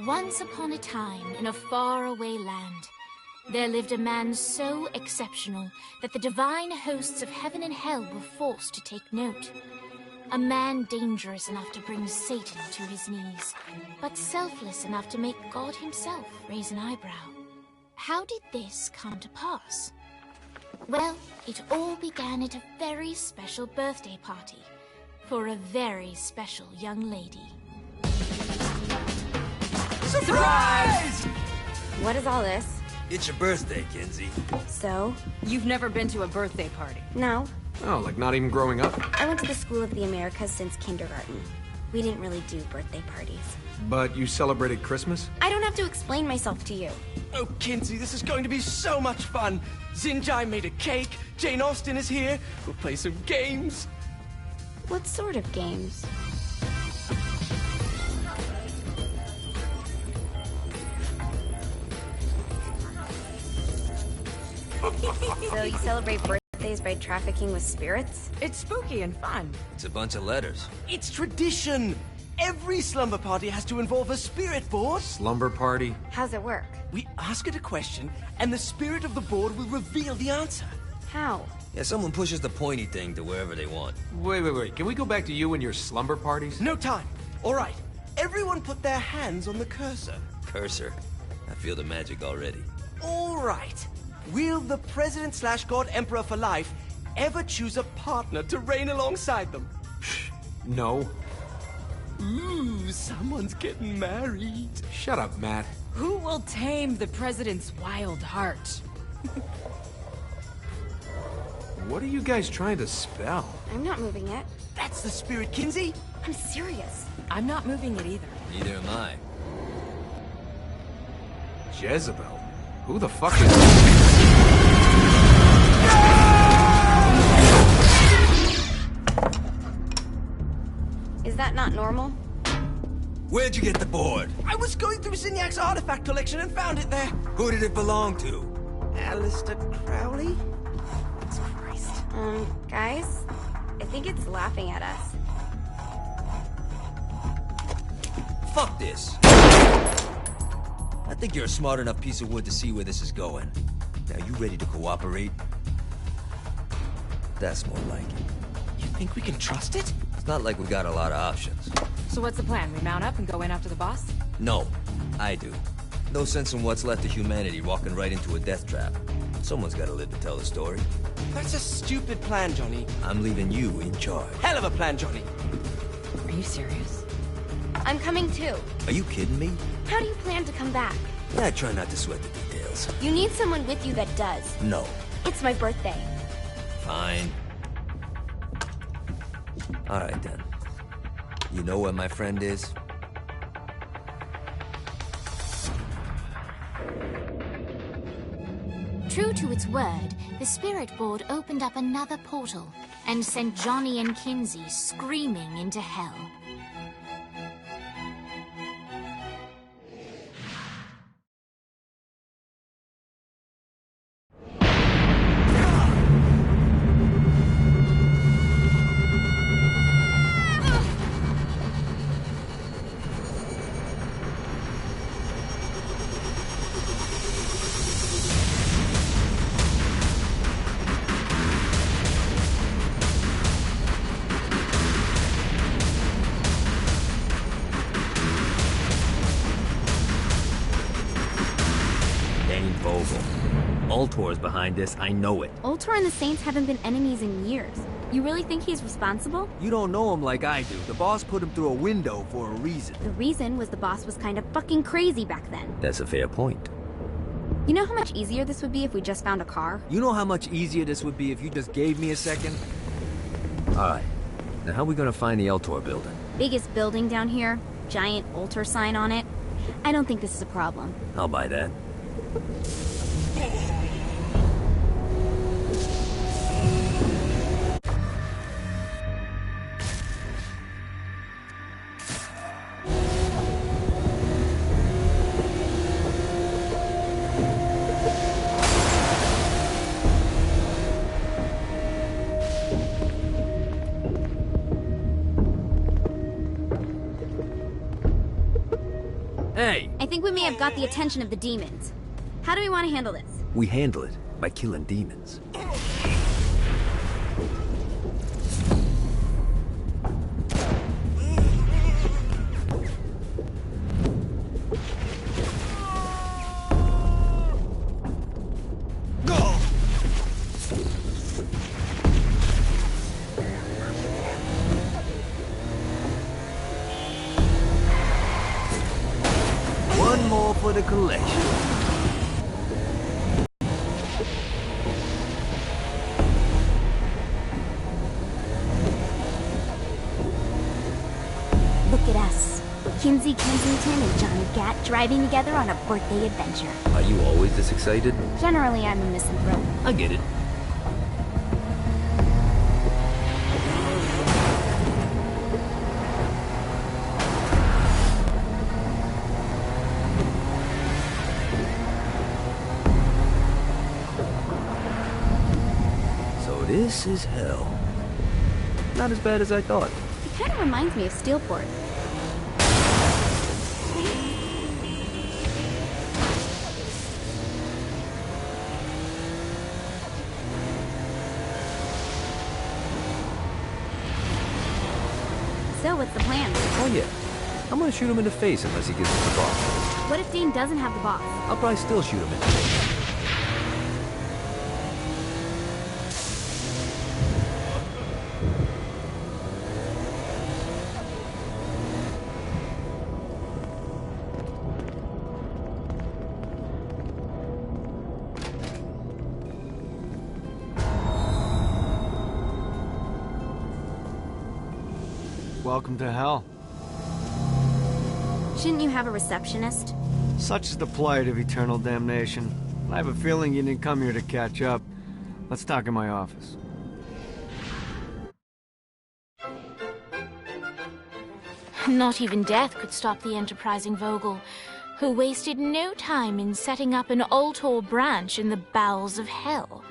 Once upon a time, in a faraway land, there lived a man so exceptional that the divine hosts of heaven and hell were forced to take note. A man dangerous enough to bring Satan to his knees, but selfless enough to make God himself raise an eyebrow. How did this come to pass? Well, it all began at a very special birthday party for a very special young lady. Surprise! What is all this? It's your birthday, Kinsey. So? You've never been to a birthday party? No. Oh, like not even growing up? I went to the School of the Americas since kindergarten. We didn't really do birthday parties. But you celebrated Christmas? I don't have to explain myself to you. Oh, Kinsey, this is going to be so much fun. Zinjai made a cake, Jane Austen is here, we'll play some games. What sort of games? So you celebrate birthdays by trafficking with spirits? It's spooky and fun. It's a bunch of letters. It's tradition. Every slumber party has to involve a spirit board. Slumber party? How's it work? We ask it a question, and the spirit of the board will reveal the answer. How? Yeah, someone pushes the pointy thing to wherever they want. Wait. Can we go back to you and your slumber parties? No time. All right. Everyone put their hands on the cursor. Cursor. I feel the magic already. All right. Will the President/God Emperor for life ever choose a partner to reign alongside them? No. Ooh, someone's getting married. Shut up, Matt. Who will tame the president's wild heart? What are you guys trying to spell? I'm not moving it. That's the spirit, Kinsey. I'm serious. I'm not moving it either. Neither am I. Jezebel? Who the fuck is... Is that not normal? Where'd you get the board? I was going through Zignac's artifact collection and found it there. Who did it belong to? Alistair Crowley? Christ. Guys? I think it's laughing at us. Fuck this. I think you're a smart enough piece of wood to see where this is going. Now, you ready to cooperate? That's more like it. You think we can trust it? It's not like we got a lot of options. So what's the plan? We mount up and go in after the boss? No, I do. No sense in what's left of humanity walking right into a death trap. Someone's gotta live to tell the story. That's a stupid plan, Johnny. I'm leaving you in charge. Hell of a plan, Johnny. Are you serious? I'm coming too. Are you kidding me? How do you plan to come back? Yeah, I try not to sweat the details. You need someone with you that does. No. It's my birthday. Fine. Alright then. You know where my friend is? True to its word, the spirit board opened up another portal and sent Johnny and Kinsey screaming into hell. Ultor's behind this, I know it. Ultor and the Saints haven't been enemies in years. You really think he's responsible? You don't know him like I do. The boss put him through a window for a reason. The reason was the boss was kind of fucking crazy back then. That's a fair point. You know how much easier this would be if we just found a car? You know how much easier this would be if you just gave me a second? Alright. Now how are we gonna find the Ultor building? Biggest building down here, giant Ultor sign on it. I don't think this is a problem. I'll buy that. Hey! I think we may have got the attention of the demons. How do we want to handle this? We handle it by killing demons. One more for the collection. Look at us. Kinsey Kensington and Johnny Gat driving together on a birthday adventure. Are you always this excited? Generally, I'm a misanthrope. I get it. So this is hell. Not as bad as I thought. It kind of reminds me of Steelport. So, what's the plan? Oh yeah. I'm gonna shoot him in the face unless he gives us the boss. What if Dane doesn't have the boss? I'll probably still shoot him in the face. Welcome to hell. Shouldn't you have a receptionist? Such is the plight of eternal damnation. I have a feeling you didn't come here to catch up. Let's talk in my office. Not even death could stop the enterprising Vogel, who wasted no time in setting up an Ultor branch in the bowels of hell.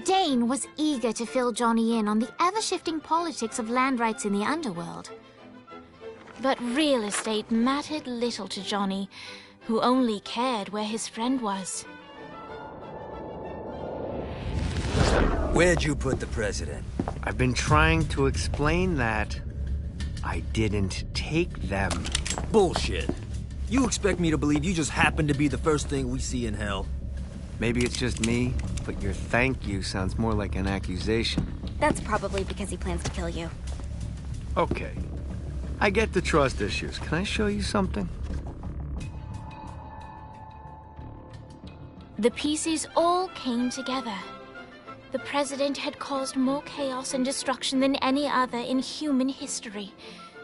Dane was eager to fill Johnny in on the ever-shifting politics of land rights in the underworld. But real estate mattered little to Johnny, who only cared where his friend was. Where'd you put the president? I've been trying to explain that. I didn't take them. Bullshit. You expect me to believe you just happened to be the first thing we see in hell? Maybe it's just me, but your thank you sounds more like an accusation. That's probably because he plans to kill you. Okay. I get the trust issues. Can I show you something? The pieces all came together. The president had caused more chaos and destruction than any other in human history.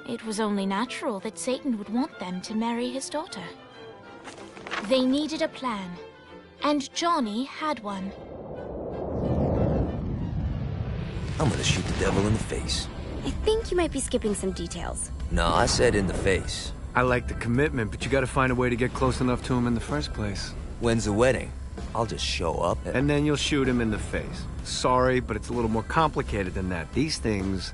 It was only natural that Satan would want them to marry his daughter. They needed a plan, and Johnny had one. I'm gonna shoot the devil in the face. I think you might be skipping some details. No, I said in the face. I like the commitment, but you gotta find a way to get close enough to him in the first place. When's the wedding? I'll just show up And then you'll shoot him in the face. Sorry, but it's a little more complicated than that. These things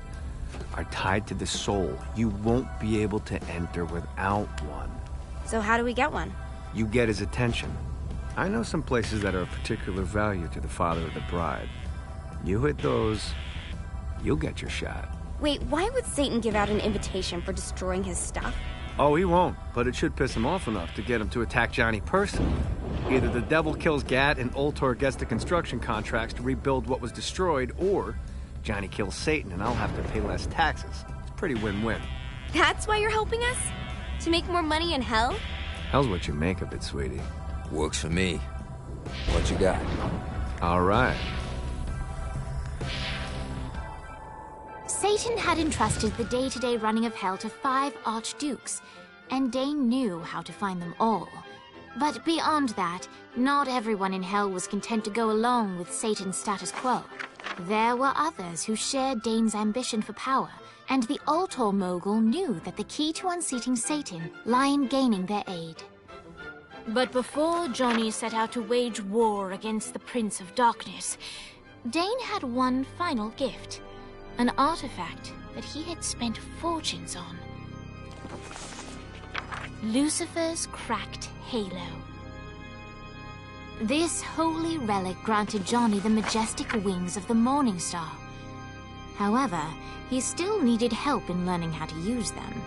are tied to the soul. You won't be able to enter without one. So how do we get one? You get his attention. I know some places that are of particular value to the father of the bride. You hit those, you'll get your shot. Wait, why would Satan give out an invitation for destroying his stuff? Oh, he won't, but it should piss him off enough to get him to attack Johnny personally. Either the devil kills Gat and Ultor gets the construction contracts to rebuild what was destroyed, or Johnny kills Satan and I'll have to pay less taxes. It's pretty win-win. That's why you're helping us? To make more money in hell? Hell's what you make of it, sweetie. Works for me. What you got? All right. Satan had entrusted the day-to-day running of hell to 5 archdukes, and Dane knew how to find them all. But beyond that, not everyone in hell was content to go along with Satan's status quo. There were others who shared Dane's ambition for power, and the Ultor mogul knew that the key to unseating Satan lay in gaining their aid. But before Johnny set out to wage war against the Prince of Darkness, Dane had one final gift, an artifact that he had spent fortunes on. Lucifer's cracked halo. This holy relic granted Johnny the majestic wings of the Morning Star. However, he still needed help in learning how to use them.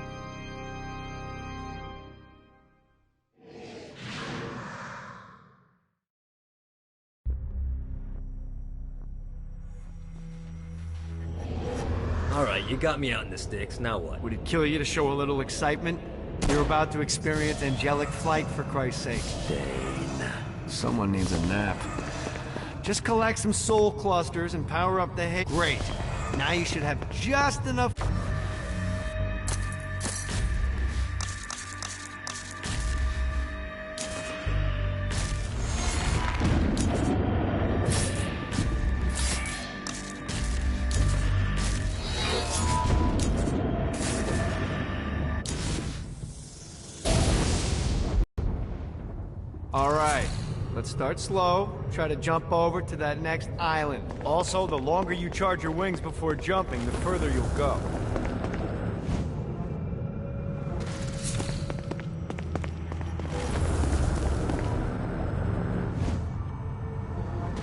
Alright, you got me out in the sticks, now what? Would it kill you to show a little excitement? You're about to experience angelic flight, for Christ's sake. Dane. Someone needs a nap. Just collect some soul clusters and power up the hay. Great. Now you should have just enough. All right, let's start slow. Try to jump over to that next island. Also, the longer you charge your wings before jumping, the further you'll go.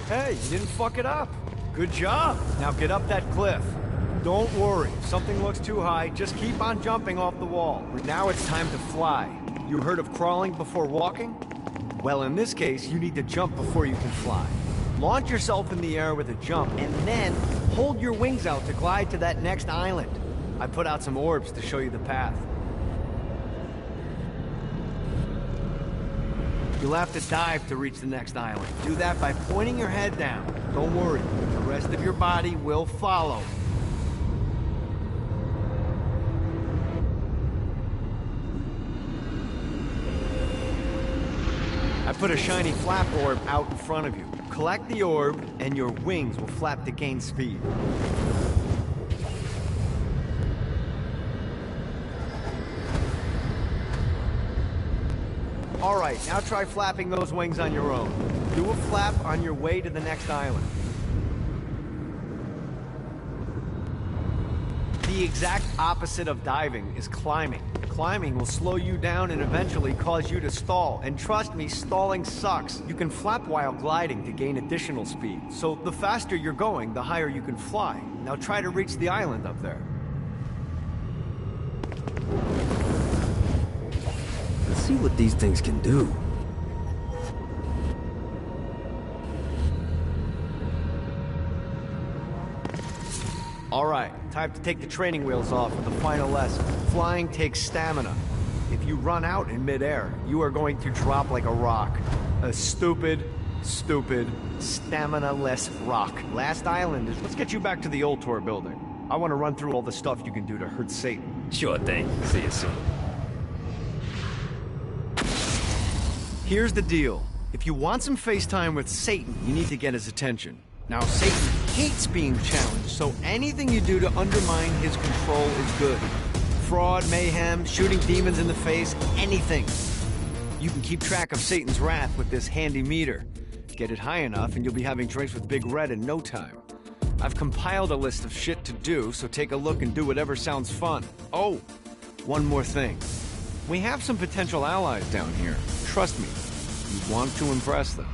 Hey, you didn't fuck it up. Good job. Now get up that cliff. Don't worry, if something looks too high, just keep on jumping off the wall. Now it's time to fly. You heard of crawling before walking? Well, in this case, you need to jump before you can fly. Launch yourself in the air with a jump, and then hold your wings out to glide to that next island. I put out some orbs to show you the path. You'll have to dive to reach the next island. Do that by pointing your head down. Don't worry, the rest of your body will follow. I put a shiny flap orb out in front of you. Collect the orb, and your wings will flap to gain speed. All right, now try flapping those wings on your own. Do a flap on your way to the next island. The exact opposite of diving is climbing. Climbing will slow you down and eventually cause you to stall. And trust me, stalling sucks. You can flap while gliding to gain additional speed. So the faster you're going, the higher you can fly. Now try to reach the island up there. Let's see what these things can do. All right, time to take the training wheels off for the final lesson. Flying takes stamina. If you run out in midair, you are going to drop like a rock. A stupid, stamina-less rock. Last island is... Let's get you back to the Ultor building. I want to run through all the stuff you can do to hurt Satan. Sure thing. See you soon. Here's the deal. If you want some FaceTime with Satan, you need to get his attention. Now, Satan hates being challenged, so anything you do to undermine his control is good. Fraud, mayhem, shooting demons in the face, anything. You can keep track of Satan's wrath with this handy meter. Get it high enough and you'll be having drinks with Big Red in no time. I've compiled a list of shit to do, so take a look and do whatever sounds fun. Oh, one more thing. We have some potential allies down here. Trust me, you want to impress them.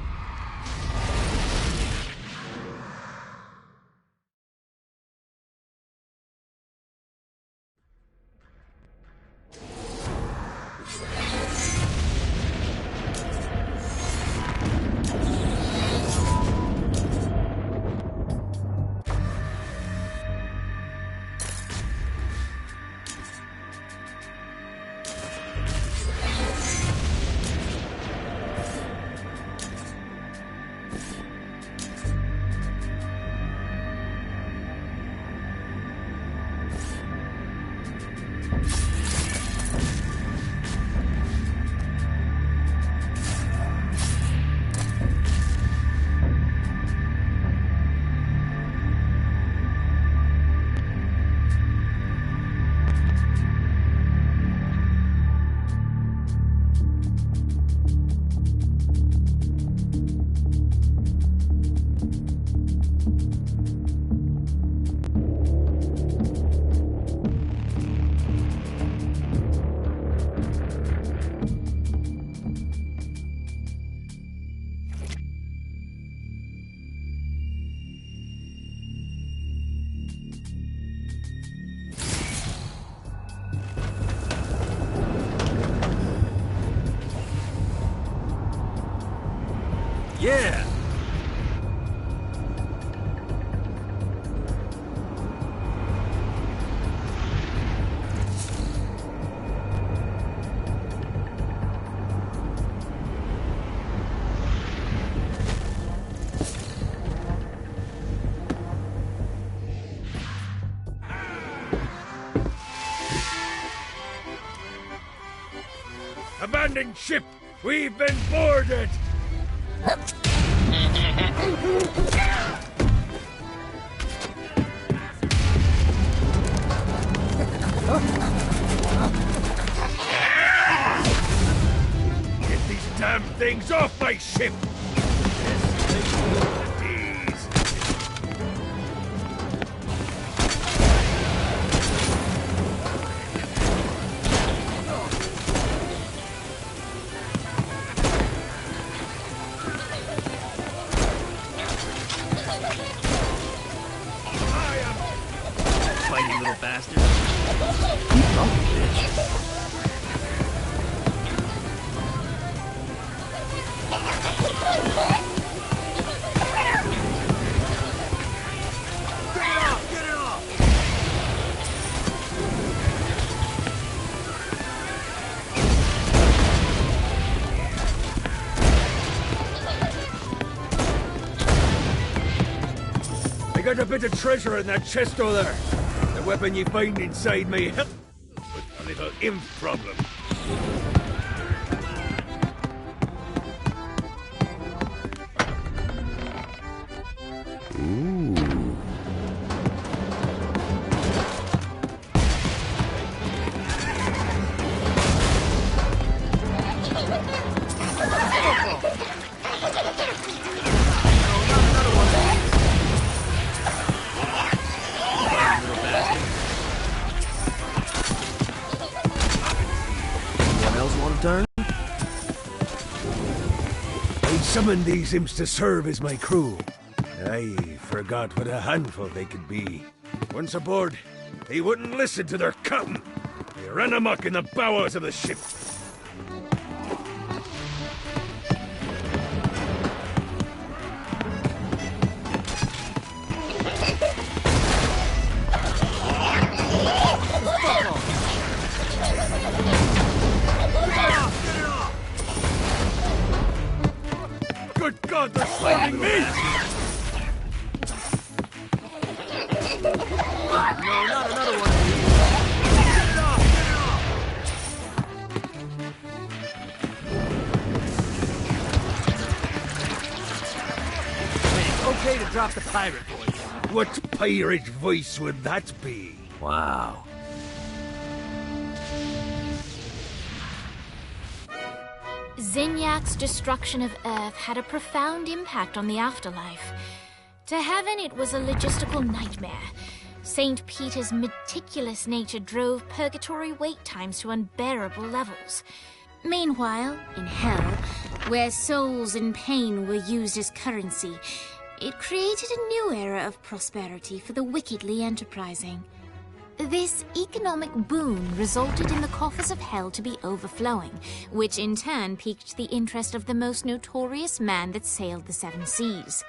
Yeah! Abandoned ship! We've been boarded! Get these damn things off my ship! Fighty little bastard. Keep up, bitch. I got a bit of treasure in that chest over there. The weapon you find inside may help with a little imp problem. Anyone else want to turn? I summoned these imps to serve as my crew. I forgot what a handful they could be. Once aboard, they wouldn't listen to their captain. They ran amok in the bowels of the ship. Good God, they're swarming me! No, not another one of these. Get it off! Get it off! Hey, it's okay to drop the pirate voice. What pirate voice would that be? Wow. Zinyak's destruction of Earth had a profound impact on the afterlife. To heaven, it was a logistical nightmare. St. Peter's meticulous nature drove purgatory wait times to unbearable levels. Meanwhile, in hell, where souls in pain were used as currency, it created a new era of prosperity for the wickedly enterprising. This economic boon resulted in the coffers of hell to be overflowing, which in turn piqued the interest of the most notorious man that sailed the seven seas.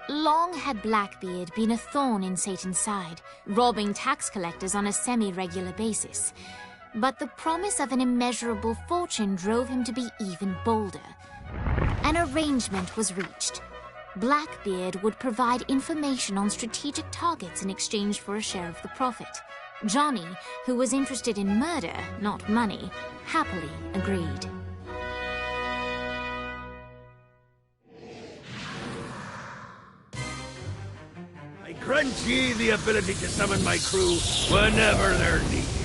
Long had Blackbeard been a thorn in Satan's side, robbing tax collectors on a semi-regular basis. But the promise of an immeasurable fortune drove him to be even bolder. An arrangement was reached. Blackbeard would provide information on strategic targets in exchange for a share of the profit. Johnny, who was interested in murder, not money, happily agreed. I grant ye the ability to summon my crew whenever they're needed.